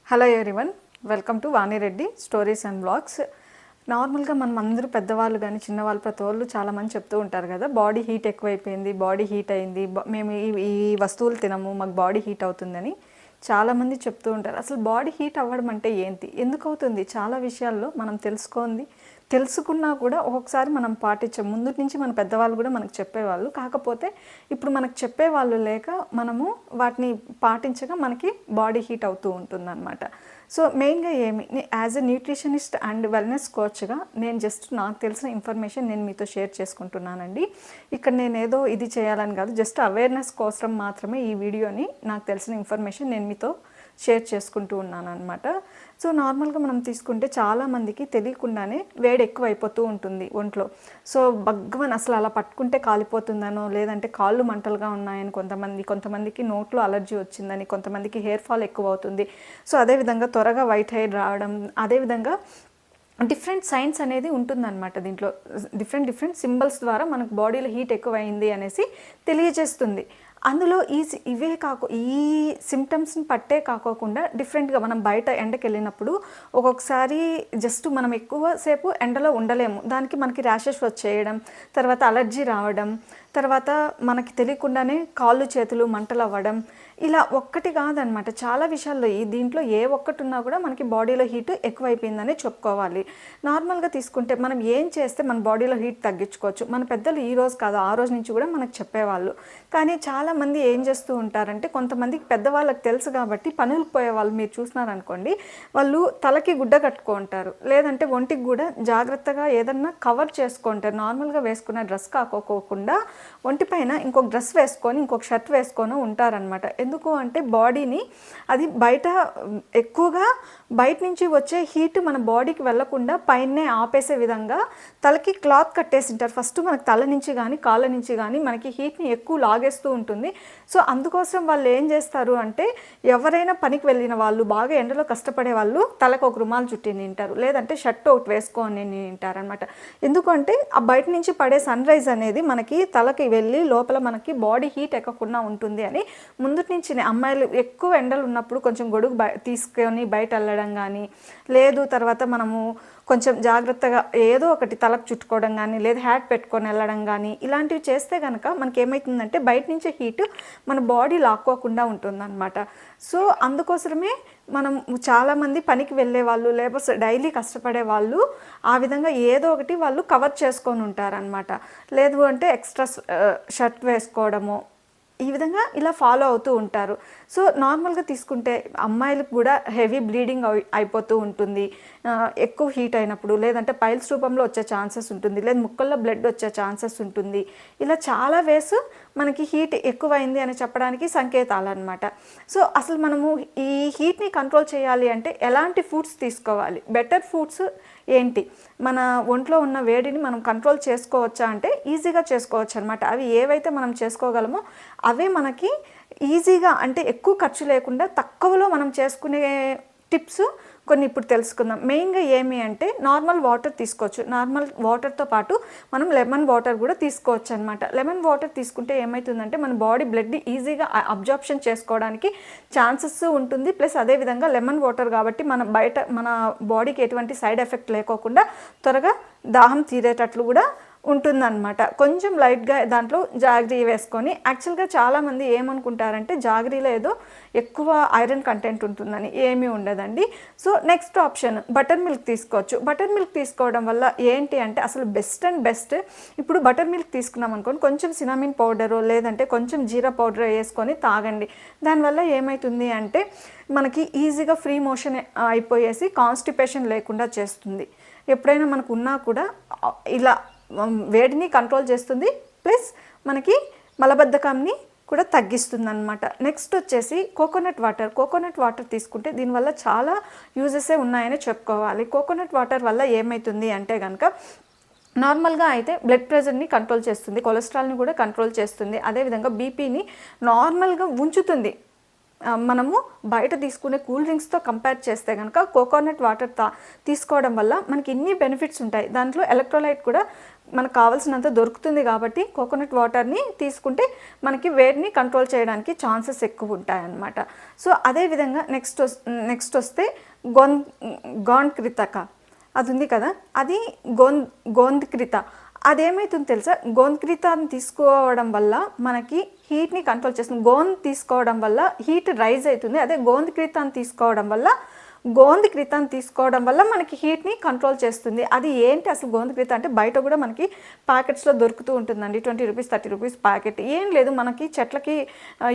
Hello everyone, welcome to Vani Reddy stories and blogs. నార్మల్గా మనం అందరూ పెద్దవాళ్ళు కానీ చిన్నవాళ్ళు ప్రతి వాళ్ళు చాలామంది చెప్తూ ఉంటారు కదా, బాడీ హీట్ ఎక్కువైపోయింది, బాడీ హీట్ అయింది, మేము ఈ వస్తువులు తినము, మాకు బాడీ హీట్ అవుతుందని చాలామంది చెప్తూ ఉంటారు. అసలు బాడీ హీట్ అవ్వడం అంటే ఏంటి, ఎందుకు అవుతుంది? చాలా విషయాల్లో మనం తెలుసుకున్నా కూడా ఒక్కొక్కసారి మనం పాటించాం. ముందు నుంచి మన పెద్దవాళ్ళు కూడా మనకు చెప్పేవాళ్ళు, కాకపోతే ఇప్పుడు మనకు చెప్పేవాళ్ళు లేక మనము వాటిని పాటించగా మనకి బాడీ హీట్ అవుతూ ఉంటుందన్నమాట. సో మెయిన్గా as a nutritionist and wellness కోచ్గా నేను జస్ట్ నాకు తెలిసిన ఇన్ఫర్మేషన్ నేను మీతో షేర్ చేసుకుంటున్నానండి. ఇక్కడ నేను ఏదో ఇది చేయాలని కాదు, జస్ట్ అవేర్నెస్ కోసం మాత్రమే ఈ వీడియోని నాకు తెలిసిన ఇన్ఫర్మేషన్ నేను మీతో షేర్ చేసుకుంటూ ఉన్నాను అనమాట. సో నార్మల్గా మనం తీసుకుంటే చాలామందికి తెలియకుండానే వేడి ఎక్కువ అయిపోతూ ఉంటుంది ఒంట్లో. సో బగ్గమని అసలు అలా పట్టుకుంటే కాలిపోతుందనో, లేదంటే కాళ్ళు మంటలుగా ఉన్నాయని కొంతమందికి నోట్లో అలర్జీ వచ్చిందని, కొంతమందికి హెయిర్ ఫాల్ ఎక్కువ అవుతుంది. సో అదేవిధంగా త్వరగా వైట్ హెయిర్ రావడం, అదేవిధంగా డిఫరెంట్ సైన్స్ అనేది ఉంటుందన్నమాట. దీంట్లో డిఫరెంట్ సింబల్స్ ద్వారా మనకు బాడీలో హీట్ ఎక్కువ అయింది అనేసి తెలియజేస్తుంది. అందులో ఈ సిమ్టమ్స్ని పట్టే కాకోకుండా డిఫరెంట్గా మనం బయట ఎండకి వెళ్ళినప్పుడు ఒక్కొక్కసారి జస్ట్ మనం ఎక్కువసేపు ఎండలో ఉండలేము, దానికి మనకి ర్యాషెస్ వచ్చేయడం, తర్వాత అలర్జీ రావడం, తర్వాత మనకి తెలియకుండానే కాళ్ళు చేతులు మంటలు అవ్వడం, ఇలా ఒక్కటి కాదనమాట. చాలా విషయాల్లో దీంట్లో ఏ ఒక్కటి ఉన్నా కూడా మనకి బాడీలో హీట్ ఎక్కువైపోయిందని చెప్పుకోవాలి. నార్మల్గా తీసుకుంటే మనం ఏం చేస్తే మన బాడీలో హీట్ తగ్గించుకోవచ్చు, మన పెద్దలు ఈ రోజు కాదు ఆ రోజు నుంచి కూడా మనకు చెప్పేవాళ్ళు. కానీ చాలామంది ఏం చేస్తూ ఉంటారంటే, కొంతమందికి పెద్దవాళ్ళకి తెలుసు కాబట్టి పనులకు పోయే వాళ్ళు మీరు చూసినారనుకోండి, వాళ్ళు తలకి గుడ్డ కట్టుకుంటారు, లేదంటే ఒంటికి కూడా జాగ్రత్తగా ఏదన్నా కవర్ చేసుకుంటారు. నార్మల్గా వేసుకున్న డ్రెస్ కాకోకుండా ఒంటిపైన ఇంకొక డ్రెస్ వేసుకొని ఇంకొక షర్ట్ వేసుకొని ఉంటారనమాట. ఎందుకు అంటే బాడీని అది ఎక్కువగా బయట నుంచి వచ్చే హీట్ మన బాడీకి వెళ్లకుండా పైనే ఆపేసే విధంగా తలకి క్లాత్ కట్టేసింటారు. ఫస్ట్ మనకి తల నుంచి కానీ కాళ్ళ నుంచి కానీ మనకి హీట్ని ఎక్కువ లాగేస్తూ ఉంటుంది. సో అందుకోసం వాళ్ళు ఏం చేస్తారు అంటే, ఎవరైనా పనికి వెళ్ళిన వాళ్ళు, బాగా ఎండలో కష్టపడే వాళ్ళు తలకు ఒక రుమాలు చుట్టి నింటారు, లేదంటే షర్ట్ ఒకటి వేసుకొని నింటారు అనమాట. ఎందుకంటే ఆ బయట నుంచి పడే సన్ రైజ్ అనేది మనకి తలకి వెళ్ళి లోపల మనకి బాడీ హీట్ ఎక్కకుండా ఉంటుంది అని ముందు నుంచి అమ్మాయిలు ఎక్కువ ఎండలు ఉన్నప్పుడు కొంచెం గొడుగు తీసుకొని బయట వెళ్ళడం కానీ, లేదు తర్వాత మనము కొంచెం జాగ్రత్తగా ఏదో ఒకటి తలకు చుట్టుకోవడం కానీ, లేదా హ్యాట్ పెట్టుకొని వెళ్ళడం కానీ, ఇలాంటివి చేస్తే కనుక మనకి ఏమవుతుందంటే బయట నుంచి హీట్ మన బాడీ లాక్కోకుండా ఉంటుందన్నమాట. సో అందుకోసమే మనం చాలామంది పనికి వెళ్ళే వాళ్ళు, లేకపోతే డైలీ కష్టపడే వాళ్ళు ఆ విధంగా ఏదో ఒకటి వాళ్ళు కవర్ చేసుకొని ఉంటారనమాట. లేదు అంటే ఎక్స్ట్రా షర్ట్ వేసుకోవడము, ఈ విధంగా ఇలా ఫాలో అవుతూ ఉంటారు. సో నార్మల్గా తీసుకుంటే అమ్మాయిలకు కూడా హెవీ బ్లీడింగ్ అయిపోతూ ఉంటుంది ఎక్కువ హీట్ అయినప్పుడు, లేదంటే పైల్స్ రూపంలో వచ్చే ఛాన్సెస్ ఉంటుంది, లేదా ముక్కల్లో బ్లడ్ వచ్చే ఛాన్సెస్ ఉంటుంది. ఇలా చాలా వేస్ మనకి హీట్ ఎక్కువైంది అని చెప్పడానికి సంకేతాలు అనమాట. సో అసలు మనము ఈ హీట్ని కంట్రోల్ చేయాలి అంటే ఎలాంటి ఫుడ్స్ తీసుకోవాలి, బెటర్ ఫుడ్స్ ఏంటి, మన ఒంట్లో ఉన్న వేడిని మనం కంట్రోల్ చేసుకోవచ్చా అంటే ఈజీగా చేసుకోవచ్చు అనమాట. అవి ఏవైతే మనం చేసుకోగలమో అవే మనకి ఈజీగా, అంటే ఎక్కువ ఖర్చు లేకుండా తక్కువలో మనం చేసుకునే టిప్స్ కొన్ని ఇప్పుడు తెలుసుకుందాం. మెయిన్గా ఏమి అంటే నార్మల్ వాటర్ తీసుకోవచ్చు, నార్మల్ వాటర్తో పాటు మనం లెమన్ వాటర్ కూడా తీసుకోవచ్చు అనమాట. లెమన్ వాటర్ తీసుకుంటే ఏమవుతుందంటే మన బాడీ బ్లడ్ని ఈజీగా అబ్జార్ప్షన్ చేసుకోవడానికి ఛాన్సెస్ ఉంటుంది. ప్లస్ అదేవిధంగా లెమన్ వాటర్ కాబట్టి మన బాడీకి ఎటువంటి సైడ్ ఎఫెక్ట్ లేకోకుండా త్వరగా దాహం తీరేటట్లు కూడా ఉంటుందన్నమాట. కొంచెం లైట్గా దాంట్లో జాగ్రీ వేసుకొని, యాక్చువల్గా చాలామంది ఏమనుకుంటారంటే జాగ్రీలో ఏదో ఎక్కువ ఐరన్ కంటెంట్ ఉంటుందని, ఏమీ ఉండదండి. So next option butter milk తీసుకోవచ్చు. బటర్ మిల్క్ తీసుకోవడం వల్ల ఏంటి అంటే అసలు బెస్ట్ ఇప్పుడు బటర్ మిల్క్ తీసుకున్నాం అనుకోండి, కొంచెం సినామిన్ పౌడరు లేదంటే కొంచెం జీరా పౌడర్ వేసుకొని తాగండి. దానివల్ల ఏమవుతుంది అంటే మనకి ఈజీగా ఫ్రీ మోషన్ అయిపోయేసి కాన్స్టిపేషన్ లేకుండా చేస్తుంది. ఎప్పుడైనా మనకు ఉన్నా కూడా ఇలా వేడిని కంట్రోల్ చేస్తుంది, ప్లస్ మనకి మలబద్ధకాన్ని కూడా తగ్గిస్తుంది అనమాట. నెక్స్ట్ వచ్చేసి కోకోనట్ వాటర్ తీసుకుంటే దీనివల్ల చాలా యూజెసే ఉన్నాయని చెప్పుకోవాలి. కోకోనట్ వాటర్ వల్ల ఏమవుతుంది అంటే కనుక నార్మల్గా అయితే బ్లడ్ ప్రెషర్ని కంట్రోల్ చేస్తుంది, కొలెస్ట్రాల్ని కూడా కంట్రోల్ చేస్తుంది, అదేవిధంగా బీపీని నార్మల్గా ఉంచుతుంది. మనము బయట తీసుకునే కూల్ డ్రింక్స్తో కంపేర్ చేస్తే కనుక కోకోనట్ వాటర్ తీసుకోవడం వల్ల మనకి ఇన్ని బెనిఫిట్స్ ఉంటాయి. దాంట్లో ఎలక్ట్రోలైట్ కూడా మనకు కావాల్సినంత దొరుకుతుంది కాబట్టి కోకోనట్ వాటర్ని తీసుకుంటే మనకి వేడిని కంట్రోల్ చేయడానికి ఛాన్సెస్ ఎక్కువ ఉంటాయన్నమాట. సో అదేవిధంగా నెక్స్ట్ వస్తే గోంద్కృతక అది ఉంది కదా, అది గోంద్కృత. అదేమవుతుంది తెలుసా, గోంద్కృతాన్ని తీసుకోవడం వల్ల మనకి హీట్ని కంట్రోల్ చేస్తుంది. గోంద్ తీసుకోవడం వల్ల హీట్ రైజ్ అవుతుంది. అదే గోంద్కృతాన్ని తీసుకోవడం వల్ల మనకి హీట్ని కంట్రోల్ చేస్తుంది. అది ఏంటి అసలు గోంద్కృత అంటే, బయట కూడా మనకి ప్యాకెట్స్లో దొరుకుతూ ఉంటుందండి. 20 రూపీస్ 30 రూపీస్ ప్యాకెట్. ఏం లేదు, మనకి చెట్లకి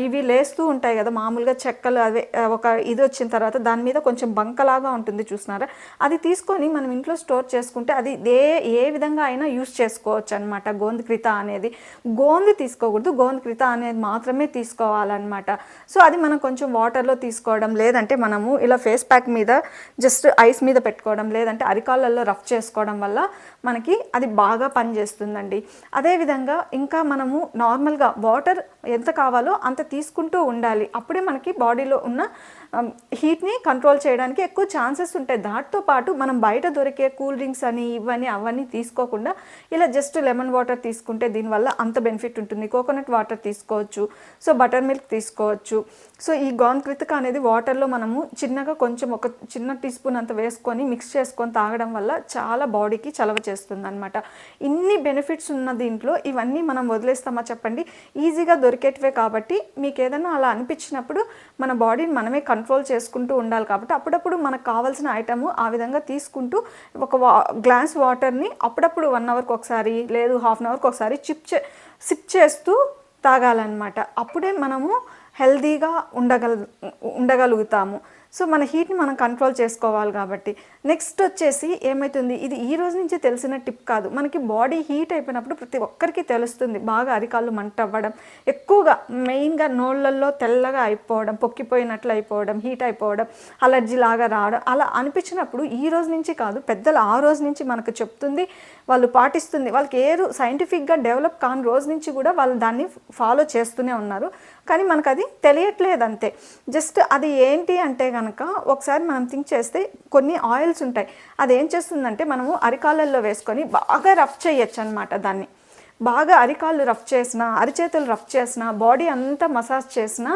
ఇవి లేస్తూ ఉంటాయి కదా మామూలుగా చెక్కలు. అదే ఒక ఇది వచ్చిన తర్వాత దాని మీద కొంచెం బంకలాగా ఉంటుంది చూసినారా, అది తీసుకొని మనం ఇంట్లో స్టోర్ చేసుకుంటే అది ఏ విధంగా అయినా యూస్ చేసుకోవచ్చు అనమాట. గోంద్కృత అనేది గోంది తీసుకోకూడదు, గోంద్కృత అనేది మాత్రమే తీసుకోవాలన్నమాట. సో అది మనం కొంచెం వాటర్లో తీసుకోవడం, లేదంటే మనము ఇలా ఫేస్ ప్యాక్ మీద జస్ట్ ఐస్ మీద పెట్టుకోవడం, లేదంటే అరికాళ్ళల్లో రఫ్ చేసుకోవడం వల్ల మనకి అది బాగా పనిచేస్తుందండి. అదేవిధంగా ఇంకా మనము నార్మల్గా వాటర్ ఎంత కావాలో అంత తీసుకుంటూ ఉండాలి. అప్పుడే మనకి బాడీలో ఉన్న హీట్ని కంట్రోల్ చేయడానికి ఎక్కువ ఛాన్సెస్ ఉంటాయి. దాంతో పాటు మనం బయట దొరికే కూల్ డ్రింక్స్ అని ఇవన్నీ అవన్నీ తీసుకోకుండా ఇలా జస్ట్ లెమన్ వాటర్ తీసుకుంటే దీనివల్ల అంత బెనిఫిట్ ఉంటుంది. కోకోనట్ వాటర్ తీసుకోవచ్చు, సో బటర్ మిల్క్ తీసుకోవచ్చు. సో ఈ గోంద్కృతిక అనేది వాటర్లో మనము చిన్నగా కొంచెం ఒక చిన్న టీ స్పూన్ అంత వేసుకొని మిక్స్ చేసుకొని తాగడం వల్ల చాలా బాడీకి చలవ చేస్తుంది అనమాట. ఇన్ని బెనిఫిట్స్ ఉన్న దీంట్లో ఇవన్నీ మనం వదిలేస్తామా చెప్పండి? ఈజీగా దొరికేటివే కాబట్టి మీకు ఏదైనా అలా అనిపించినప్పుడు మన బాడీని మనమే కంట్రోల్ చేసుకుంటూ ఉండాలి. కాబట్టి అప్పుడప్పుడు మనకు కావాల్సిన ఐటమ్ ఆ విధంగా తీసుకుంటూ ఒక గ్లాస్ వాటర్ని అప్పుడప్పుడు 1 అవర్కి ఒకసారి లేదు హాఫ్ అన్ అవర్కి ఒకసారి సిప్ చేస్తూ తాగాలన్నమాట. అప్పుడే మనము హెల్దీగా ఉండగలుగుతాము. సో మన హీట్ని మనం కంట్రోల్ చేసుకోవాలి కాబట్టి. నెక్స్ట్ వచ్చేసి ఏమవుతుంది, ఇది ఈ రోజు నుంచి తెలిసిన టిప్ కాదు. మనకి బాడీ హీట్ అయిపోయినప్పుడు ప్రతి ఒక్కరికి తెలుస్తుంది. బాగా అరికాళ్ళు మంట అవ్వడం, ఎక్కువగా మెయిన్గా నోళ్ళల్లో తెల్లగా అయిపోవడం, పొక్కిపోయినట్లు అయిపోవడం, హీట్ అయిపోవడం, అలర్జీ లాగా రావడం, అలా అనిపించినప్పుడు ఈ రోజు నుంచి కాదు, పెద్దలు ఆ రోజు నుంచి మనకు చెప్తుంది, వాళ్ళు పాటిస్తుంది. వాళ్ళకి సైంటిఫిక్గా డెవలప్ కాని రోజు నుంచి కూడా వాళ్ళు దాన్ని ఫాలో చేస్తూనే ఉన్నారు. కానీ మనకు అది తెలియట్లేదు అంతే. జస్ట్ అది ఏంటి అంటే కనుక ఒకసారి మనం థింక్ చేస్తే కొన్ని ఆయిల్స్ ఉంటాయి. అది ఏం చేస్తుందంటే మనము అరికాళ్ళల్లో వేసుకొని బాగా రఫ్ చేయొచ్చు అనమాట. దాన్ని బాగా అరికాళ్ళు రఫ్ చేసినా, అరిచేతులు రఫ్ చేసినా, బాడీ అంతా మసాజ్ చేసినా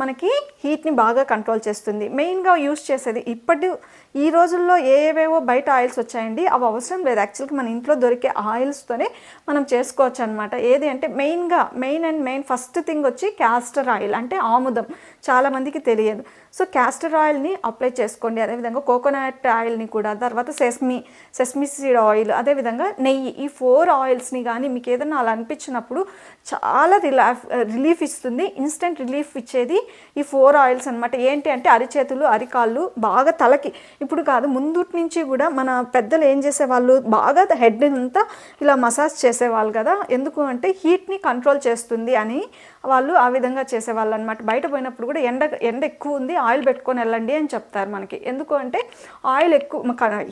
మనకి హీట్ని బాగా కంట్రోల్ చేస్తుంది. మెయిన్గా యూస్ చేసేది ఈ రోజుల్లో ఏవేవో బయట ఆయిల్స్ వచ్చాయండి, అవి అవసరం లేదు. యాక్చువల్గా మన ఇంట్లో దొరికే ఆయిల్స్తోనే మనం చేసుకోవచ్చు అనమాట. ఏది అంటే మెయిన్ ఫస్ట్ థింగ్ వచ్చి క్యాస్టర్ ఆయిల్ అంటే ఆముదం. చాలామందికి తెలియదు. సో క్యాస్టర్ ఆయిల్ని అప్లై చేసుకోండి. అదేవిధంగా కోకోనట్ ఆయిల్ని కూడా, తర్వాత సెస్మి సీడ్ ఆయిల్, అదేవిధంగా నెయ్యి. ఈ 4 ఆయిల్స్ని కానీ మీకు ఏదైనా అలా అనిపించినప్పుడు చాలా రిలీఫ్ ఇస్తుంది. ఇన్స్టెంట్ రిలీఫ్ ఇచ్చేది ఈ 4 ఆయిల్స్ అనమాట. ఏంటి అంటే అరిచేతులు, అరికాళ్ళు, బాగా తలకి ఇప్పుడు కాదు ముందు నుంచి కూడా మన పెద్దలు ఏం చేసేవాళ్ళు, బాగా హెడ్ అంతా ఇలా మసాజ్ చేసేవాళ్ళు కదా. ఎందుకు అంటే హీట్ని కంట్రోల్ చేస్తుంది అని వాళ్ళు ఆ విధంగా చేసేవాళ్ళు అనమాట. బయట పోయినప్పుడు కూడా ఎండ ఎక్కువ ఉంది, ఆయిల్ పెట్టుకొని వెళ్ళండి అని చెప్తారు మనకి. ఎందుకు అంటే ఆయిల్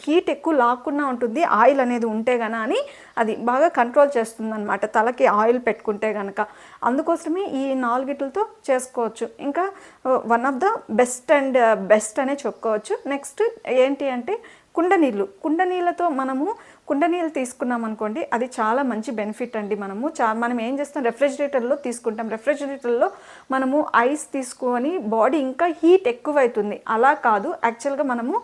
హీట్ ఎక్కువ లాక్కుండా ఉంటుంది ఆయిల్ అనేది ఉంటే గన అని అది బాగా కంట్రోల్ చేస్తుంది అనమాట తలకి ఆయిల్ పెట్టుకుంటే కనుక. అందుకోసమే ఈ 4 చేసుకోవచ్చు. ఇంకా వన్ ఆఫ్ ద బెస్ట్ అనే చెప్పుకోవచ్చు. నెక్స్ట్ ఏంటి అంటే కుండ నీళ్ళతో మనము కుండ నీళ్ళు తీసుకున్నాం అనుకోండి, అది చాలా మంచి బెనిఫిట్ అండి. మనం ఏం చేస్తాం, రెఫ్రిజిరేటర్లో తీసుకుంటాం. రెఫ్రిజిరేటర్లో మనము ఐస్ తీసుకొని బాడీ ఇంకా హీట్ ఎక్కువైతుంది. అలా కాదు, యాక్చువల్గా మనము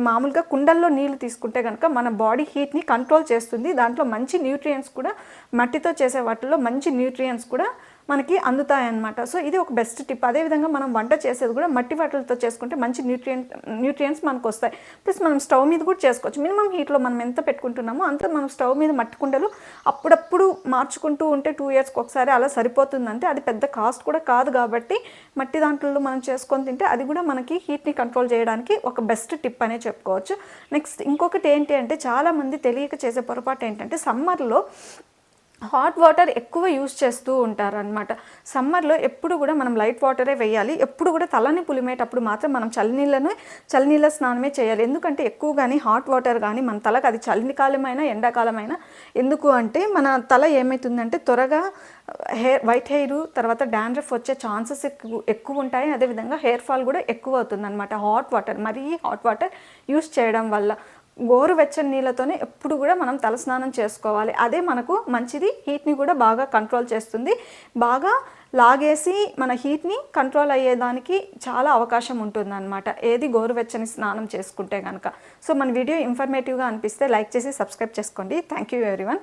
మామూలుగా కుండల్లో నీళ్ళు తీసుకుంటే కనుక మన బాడీ హీట్ని కంట్రోల్ చేస్తుంది. దాంట్లో మంచి న్యూట్రియంట్స్ కూడా, మట్టితో చేసే వాటిల్లో మంచి న్యూట్రియంట్స్ కూడా మనకి అందుతాయన్నమాట. సో ఇది ఒక బెస్ట్ టిప్. అదేవిధంగా మనం వంట చేసేది కూడా మట్టి వాటిలతో చేసుకుంటే మంచి న్యూట్రియంట్స్ మనకు వస్తాయి. ప్లస్ మనం స్టవ్ మీద కూడా చేసుకోవచ్చు. మినిమం హీట్లో మనం ఎంత పెట్టుకుంటున్నామో అంత మనం స్టవ్ మీద మట్టి కుండలు అప్పుడప్పుడు మార్చుకుంటూ ఉంటే 2 ఇయర్స్కి ఒకసారి అలా సరిపోతుందంటే అది పెద్ద కాస్ట్ కూడా కాదు. కాబట్టి మట్టి దాంట్లో మనం చేసుకొని తింటే అది కూడా మనకి హీట్ని కంట్రోల్ చేయడానికి ఒక బెస్ట్ టిప్ అనే చెప్పుకోవచ్చు. నెక్స్ట్ ఇంకొకటి ఏంటి అంటే చాలామంది తెలియక చేసే పొరపాటు ఏంటంటే సమ్మర్లో హాట్ వాటర్ ఎక్కువ యూస్ చేస్తూ ఉంటారనమాట. సమ్మర్లో ఎప్పుడు కూడా మనం లైట్ వాటరే వేయాలి. ఎప్పుడు కూడా తలని పులిమేటప్పుడు మాత్రం మనం చలినీళ్ళ స్నానమే చేయాలి. ఎందుకంటే ఎక్కువ కానీ హాట్ వాటర్ కానీ మన తలకు, అది చలికాలమైనా ఎండాకాలమైనా, ఎందుకు అంటే మన తల ఏమవుతుందంటే త్వరగా వైట్ హెయిర్ తర్వాత డాండ్రఫ్ వచ్చే ఛాన్సెస్ ఎక్కువ ఉంటాయి. అదేవిధంగా హెయిర్ ఫాల్ కూడా ఎక్కువ అవుతుందన్నమాట హాట్ వాటర్, మరీ హాట్ వాటర్ యూస్ చేయడం వల్ల. గోరువెచ్చని నీళ్ళతోనే ఎప్పుడు కూడా మనం తలస్నానం చేసుకోవాలి. అదే మనకు మంచిది, హీట్ని కూడా బాగా కంట్రోల్ చేస్తుంది. బాగా లాగేసి మన హీట్ని కంట్రోల్ అయ్యేదానికి చాలా అవకాశం ఉంటుందన్నమాట ఏది గోరువెచ్చని స్నానం చేసుకుంటే కనుక. సో మన వీడియో ఇన్ఫర్మేటివ్గా అనిపిస్తే లైక్ చేసి సబ్స్క్రైబ్ చేసుకోండి. Thank you everyone.